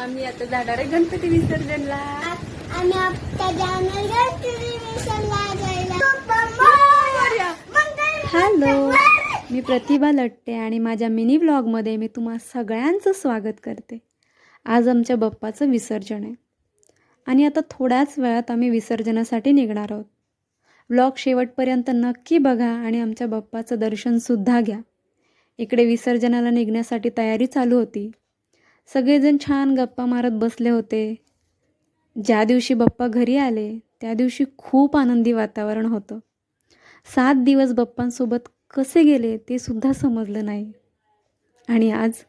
आम्ही आता जाणार आहे गणपती विसर्जनला. आम्ही आता जाणार गणपती विसर्जनला जायला. हॅलो, मी प्रतिभा लट्टे आणि माझ्या मिनी व्लॉगमध्ये मी तुम्हा सगळ्यांचं स्वागत करते. आज आमच्या बाप्पाचं विसर्जन आहे आणि आता थोड्याच वेळात आम्ही विसर्जनासाठी निघणार आहोत. व्लॉग शेवटपर्यंत नक्की बघा आणि आमच्या बाप्पाचं दर्शनसुद्धा घ्या. इकडे विसर्जनाला निघण्यासाठी तयारी चालू होती. सगळेजण छान गप्पा मारत बसले होते. ज्या दिवशी बाप्पा घरी आले त्या दिवशी खूप आनंदी वातावरण होतं. 7 दिवस बाप्पांसोबत कसे गेले ते सुद्धा समजलं नाही. आणि आज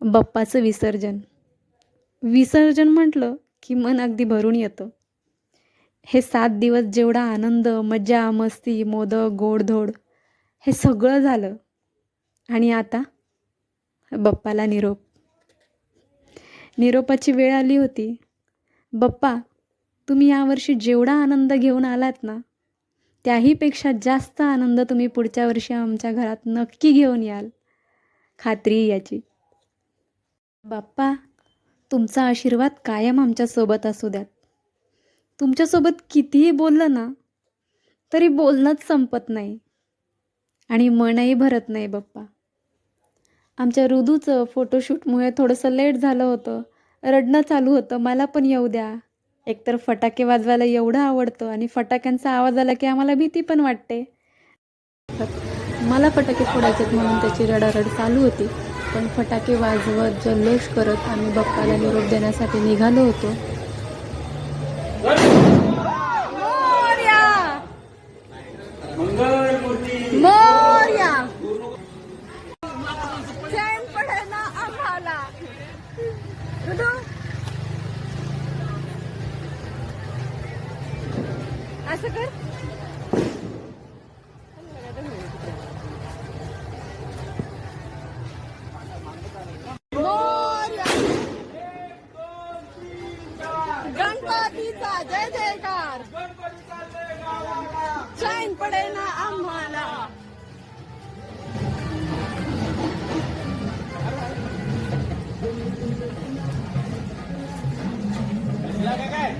बाप्पाचं विसर्जन म्हटलं की मन अगदी भरून येतं. हे 7 दिवस जेवढा आनंद, मजा, मस्ती, मोदक, गोडधोड हे सगळं झालं आणि आता बाप्पाला निरोपाची वेळ आली होती. बाप्पा, तुम्ही यावर्षी जेवढा आनंद घेऊन आलात ना, त्याहीपेक्षा जास्त आनंद तुम्ही पुढच्या वर्षी आमच्या घरात नक्की घेऊन याल, खात्री आहे याची. बाप्पा, तुमचा आशीर्वाद कायम आमच्यासोबत असू द्यात. तुमच्यासोबत कितीही बोललं ना तरी बोलणंच संपत नाही आणि मनही भरत नाही. बाप्पा, आमच्या ऋदूचं फोटोशूटमुळे थोडंसं लेट झालं होतं. रडणं चालू होतं, मला पण येऊ द्या. एकतर फटाके वाजवायला एवढं आवडतं आणि फटाक्यांचा आवाज आला की आम्हाला भीती पण वाटते. मला फटाके फोडायचेत म्हणून त्याची रडारड चालू होती. पण फटाके वाजवत जल्लोष करत आम्ही बाप्पाला निरोप देण्यासाठी निघालो होतो. मोरया चैन पडे ना आम्हाला. ऋतू, असं कर. मोरया, गणपतीचा जय जयकार. चैन पडे ना आम्हाला. काय